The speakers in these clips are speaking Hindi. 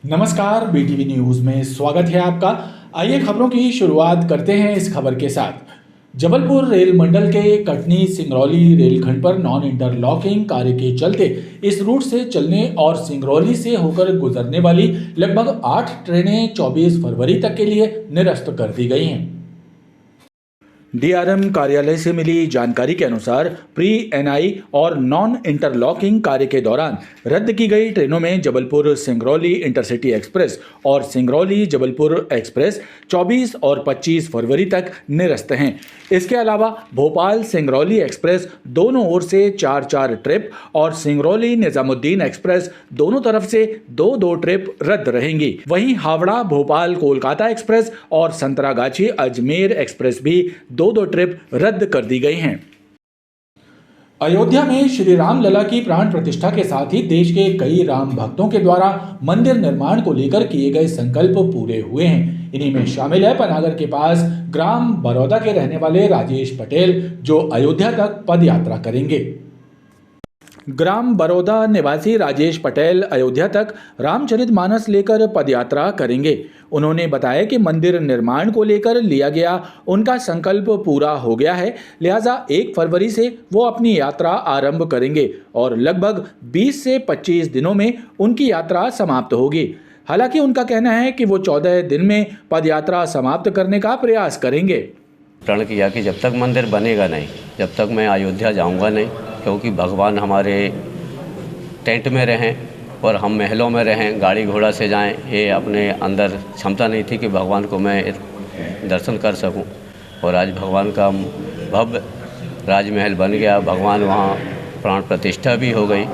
नमस्कार, बीटीवी न्यूज में स्वागत है आपका। आइए खबरों की शुरुआत करते हैं इस खबर के साथ। जबलपुर रेल मंडल के कटनी सिंगरौली रेलखंड पर नॉन इंटरलॉकिंग कार्य के चलते इस रूट से चलने और सिंगरौली से होकर गुजरने वाली लगभग 8 ट्रेनें 24 फरवरी तक के लिए निरस्त कर दी गई हैं। डीआरएम कार्यालय से मिली जानकारी के अनुसार प्री एनआई और नॉन इंटरलॉकिंग कार्य के दौरान रद्द की गई ट्रेनों में जबलपुर सिंगरौली इंटरसिटी एक्सप्रेस और सिंगरौली जबलपुर एक्सप्रेस 24 और 25 फरवरी तक निरस्त हैं। इसके अलावा भोपाल सिंगरौली एक्सप्रेस दोनों ओर से 4-4 ट्रिप और सिंगरौली निजामुद्दीन एक्सप्रेस दोनों तरफ से 2-2 ट्रिप रद्द रहेंगी। वहीं हावड़ा भोपाल कोलकाता एक्सप्रेस और संतरागाछी अजमेर एक्सप्रेस भी 2-2 ट्रिप रद्द कर दी गई हैं। अयोध्या में श्री राम लला की प्राण प्रतिष्ठा के साथ ही देश के कई राम भक्तों के द्वारा मंदिर निर्माण को लेकर किए गए संकल्प पूरे हुए हैं। इन्हीं में शामिल है पनागर के पास ग्राम बरौदा के रहने वाले राजेश पटेल, जो अयोध्या तक पद यात्रा करेंगे। ग्राम बरौदा निवासी राजेश पटेल अयोध्या तक रामचरितमानस लेकर पदयात्रा करेंगे। उन्होंने बताया कि मंदिर निर्माण को लेकर लिया गया उनका संकल्प पूरा हो गया है, लिहाजा 1 फरवरी से वो अपनी यात्रा आरंभ करेंगे और लगभग 20 से 25 दिनों में उनकी यात्रा समाप्त होगी। हालांकि उनका कहना है कि वो 14 दिन में पदयात्रा समाप्त करने का प्रयास करेंगे। प्रण किया कि जब तक मंदिर बनेगा नहीं, जब तक मैं अयोध्या जाऊंगा नहीं, क्योंकि भगवान हमारे टेंट में रहें और हम महलों में रहें, गाड़ी घोड़ा से जाएं, ये अपने अंदर क्षमता नहीं थी कि भगवान को मैं दर्शन कर सकूं। और आज भगवान का भव्य राजमहल बन गया, भगवान वहाँ प्राण प्रतिष्ठा भी हो गई।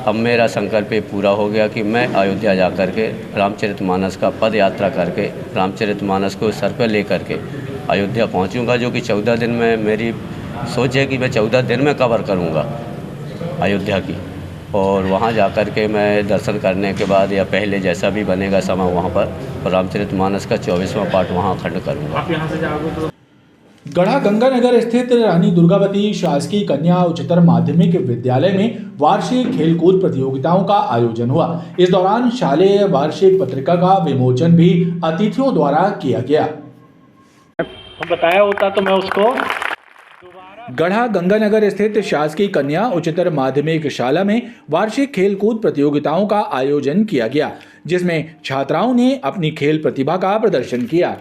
अब मेरा संकल्प ये पूरा हो गया कि मैं अयोध्या जा कर के रामचरितमानस का पद यात्रा करके रामचरितमानस को सर पर ले करके अयोध्या पहुंचूंगा, जो कि 14 दिन में मेरी सोच है कि मैं 14 दिन में कवर करूंगा अयोध्या की। और वहां जाकर के मैं दर्शन करने के बाद या पहले जैसा भी बनेगा समय वहां पर रामचरितमानस का 24वां पाठ वहां खंड करूंगा। आप यहां से जाओगे तो गढ़ा गंगानगर स्थित रानी दुर्गावती शासकीय कन्या उच्चतर माध्यमिक विद्यालय में वार्षिक खेलकूद प्रतियोगिताओं का आयोजन हुआ। इस दौरान शालेय वार्षिक पत्रिका का विमोचन भी अतिथियों द्वारा किया गया। बताया होता तो मैं उसको गढ़ा गंगानगर स्थित शासकीय कन्या उच्चतर माध्यमिक शाला में वार्षिक खेलकूद प्रतियोगिताओं का आयोजन किया गया, जिसमें छात्राओं ने अपनी खेल प्रतिभा का प्रदर्शन किया।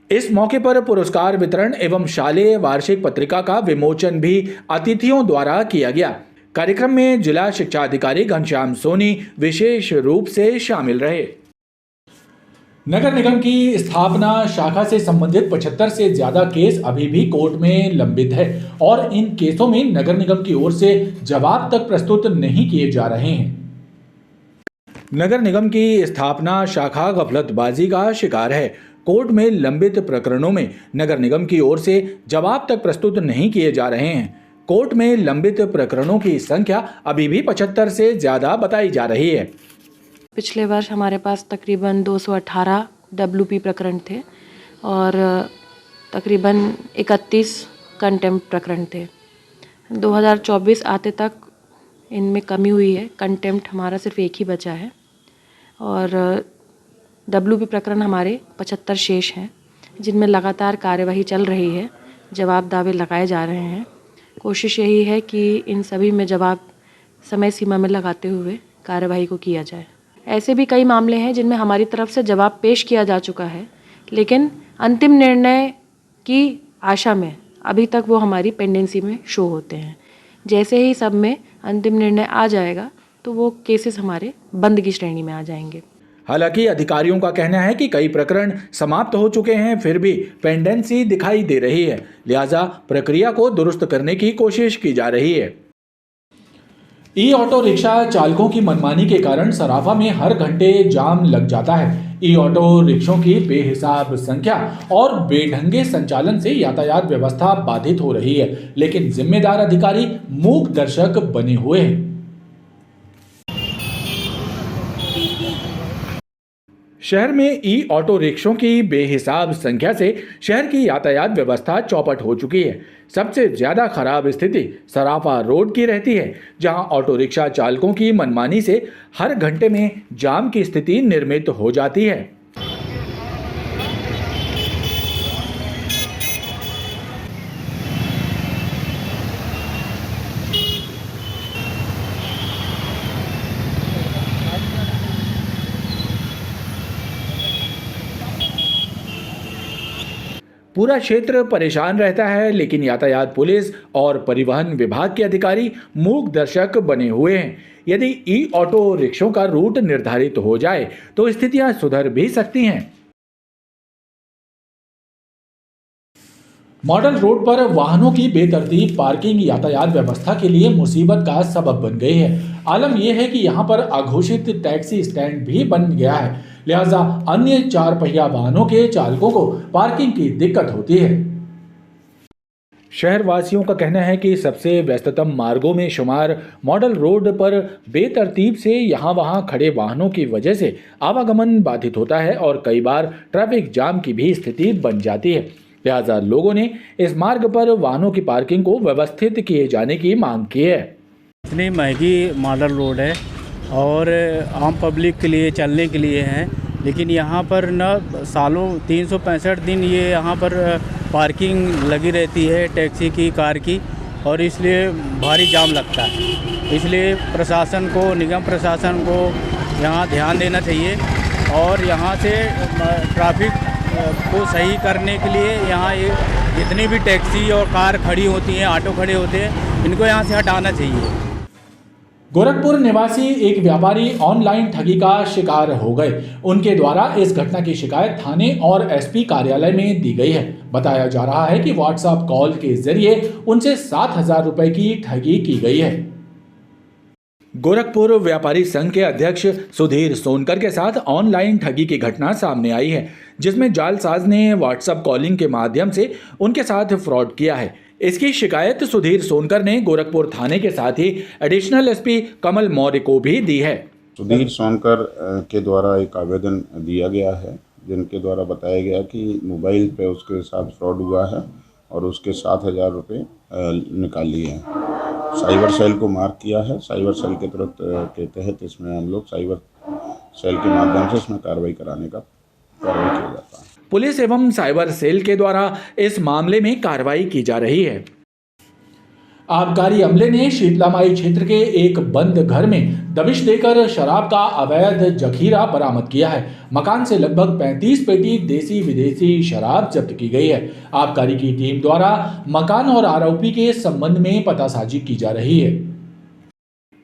इस मौके पर पुरस्कार वितरण एवं शालेय वार्षिक पत्रिका का विमोचन भी अतिथियों द्वारा किया गया। कार्यक्रम में जिला शिक्षा अधिकारी घनश्याम सोनी विशेष रूप से शामिल रहे। नगर निगम की स्थापना शाखा से संबंधित 75 से ज्यादा केस अभी भी कोर्ट में लंबित है और इन केसों में नगर निगम की ओर से जवाब तक प्रस्तुत नहीं किए जा रहे हैं। नगर निगम की स्थापना शाखा गफलतबाजी का शिकार है। कोर्ट में लंबित प्रकरणों में नगर निगम की ओर से जवाब तक प्रस्तुत नहीं किए जा रहे हैं। कोर्ट में लंबित प्रकरणों की संख्या अभी भी 75 से ज्यादा बताई जा रही है। पिछले वर्ष हमारे पास तकरीबन 218 WP प्रकरण थे और तकरीबन 31 कंटेम्प्ट प्रकरण थे। 2024 आते तक इनमें कमी हुई है। कंटेम्प्ट हमारा सिर्फ एक ही बचा है और WP प्रकरण हमारे 75 शेष हैं, जिनमें लगातार कार्यवाही चल रही है। जवाब दावे लगाए जा रहे हैं। कोशिश यही है कि इन सभी में जवाब समय सीमा में लगाते हुए कार्यवाही को किया जाए। ऐसे भी कई मामले हैं जिनमें हमारी तरफ से जवाब पेश किया जा चुका है, लेकिन अंतिम निर्णय की आशा में अभी तक वो हमारी पेंडेंसी में शो होते हैं। जैसे ही सब में अंतिम निर्णय आ जाएगा तो वो केसेस हमारे बंद की श्रेणी में आ जाएंगे। हालांकि अधिकारियों का कहना है कि कई प्रकरण समाप्त हो चुके हैं, फिर भी पेंडेंसी दिखाई दे रही है, लिहाजा प्रक्रिया को दुरुस्त करने की कोशिश की जा रही है। ई ऑटो रिक्शा चालकों की मनमानी के कारण सराफा में हर घंटे जाम लग जाता है। ई ऑटो रिक्शों की बेहिसाब संख्या और बेढंगे संचालन से यातायात व्यवस्था बाधित हो रही है, लेकिन जिम्मेदार अधिकारी मूक दर्शक बने हुए हैं। शहर में ई ऑटो रिक्शों की बेहिसाब संख्या से शहर की यातायात व्यवस्था चौपट हो चुकी है। सबसे ज्यादा खराब स्थिति सराफा रोड की रहती है, जहां ऑटो रिक्शा चालकों की मनमानी से हर घंटे में जाम की स्थिति निर्मित हो जाती है। पूरा क्षेत्र परेशान रहता है, लेकिन यातायात पुलिस और परिवहन विभाग के अधिकारी मूक दर्शक बने हुए हैं। यदि ई ऑटो रिक्शों का रूट निर्धारित हो जाए तो स्थितियां सुधर भी सकती हैं। मॉडल रोड पर वाहनों की बेतरतीब पार्किंग यातायात व्यवस्था के लिए मुसीबत का सबब बन गई है। आलम यह है कि यहाँ पर अघोषित टैक्सी स्टैंड भी बन गया है, लिहाजा अन्य 4 पहिया वाहनों के चालकों को पार्किंग की दिक्कत होती है। शहर वासियों का कहना है कि सबसे व्यस्ततम मार्गों में शुमार मॉडल रोड पर बेतरतीब से यहाँ वहाँ खड़े वाहनों की वजह से आवागमन बाधित होता है और कई बार ट्रैफिक जाम की भी स्थिति बन जाती है। लिहाजा लोगों ने इस मार्ग पर वाहनों की पार्किंग को व्यवस्थित किए जाने की मांग की है। इतनी महंगी मॉडल रोड है और आम पब्लिक के लिए चलने के लिए है, लेकिन यहाँ पर न सालों 365 दिन ये यहाँ पर पार्किंग लगी रहती है टैक्सी की, कार की, और इसलिए भारी जाम लगता है। इसलिए प्रशासन को, निगम प्रशासन को यहाँ ध्यान देना चाहिए और यहाँ से ट्रैफिक को सही करने के लिए यहाँ ये जितनी भी टैक्सी और कार खड़ी होती हैं, ऑटो खड़े होते हैं, इनको यहाँ से हटाना चाहिए। गोरखपुर निवासी एक व्यापारी ऑनलाइन ठगी का शिकार हो गए। उनके द्वारा इस घटना की शिकायत थाने और एसपी कार्यालय में दी गई है। बताया जा रहा है कि व्हाट्सएप कॉल के जरिए उनसे 7,000 रुपए की ठगी की गई है। गोरखपुर व्यापारी संघ के अध्यक्ष सुधीर सोनकर के साथ ऑनलाइन ठगी की घटना सामने आई है, जिसमें जालसाज ने व्हाट्सएप कॉलिंग के माध्यम से उनके साथ फ्रॉड किया है। इसकी शिकायत सुधीर सोनकर ने गोरखपुर थाने के साथ ही एडिशनल एसपी कमल मौर्य को भी दी है। सुधीर सोनकर के द्वारा एक आवेदन दिया गया है, जिनके द्वारा बताया गया कि मोबाइल पे उसके साथ फ्रॉड हुआ है और उसके 7,000 रुपये निकाल लिए हैं। साइबर सेल को मार्क किया है। साइबर सेल के तहत इसमें हम लोग साइबर सेल के माध्यम से इसमें कार्रवाई किया जाता है। पुलिस एवं साइबर सेल के द्वारा इस मामले में कार्रवाई की जा रही है। आबकारी अमले ने शीतलामाई क्षेत्र के एक बंद घर में दबिश देकर शराब का अवैध जखीरा बरामद किया है। मकान से लगभग 35 पेटी देसी विदेशी शराब जब्त की गई है। आबकारी की टीम द्वारा मकान और आरोपी के संबंध में पतासाजी की जा रही है।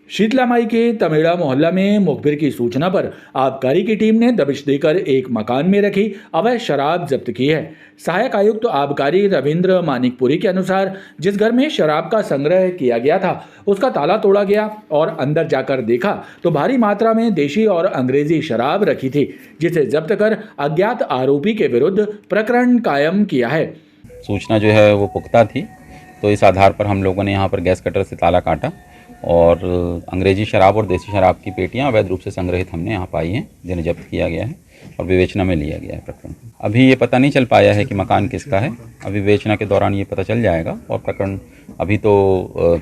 शीतलामाई के तमेड़ा मोहल्ला में मुखबिर की सूचना पर आबकारी की टीम ने दबिश देकर एक मकान में रखी अवैध शराब जब्त की है। सहायक आयुक्त आबकारी रविंद्र मानिकपुरी के अनुसार जिस घर में शराब का संग्रह किया गया था उसका ताला तोड़ा गया और अंदर जाकर देखा तो भारी मात्रा में देशी और अंग्रेजी शराब रखी थी, जिसे जब्त कर अज्ञात आरोपी के विरुद्ध प्रकरण कायम किया है। सूचना जो है वो पुख्ता थी, तो इस आधार पर हम लोगों ने यहाँ पर गैस कटर से ताला काटा और अंग्रेजी शराब और देसी शराब की पेटियां अवैध रूप से संग्रहित हमने यहाँ पाई हैं, जिन्हें जब्त किया गया है और विवेचना में लिया गया है प्रकरण। अभी ये पता नहीं चल पाया है कि मकान किसका है। अभी विवेचना के दौरान ये पता चल जाएगा और प्रकरण अभी तो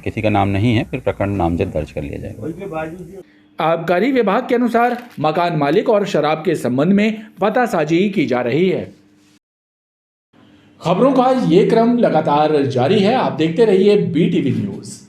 किसी का नाम नहीं है, फिर प्रकरण नामजद दर्ज कर लिया जाएगा। आबकारी विभाग के अनुसार मकान मालिक और शराब के संबंध में पतासाजी की जा रही है। खबरों का ये क्रम लगातार जारी है। आप देखते रहिए BTV न्यूज़।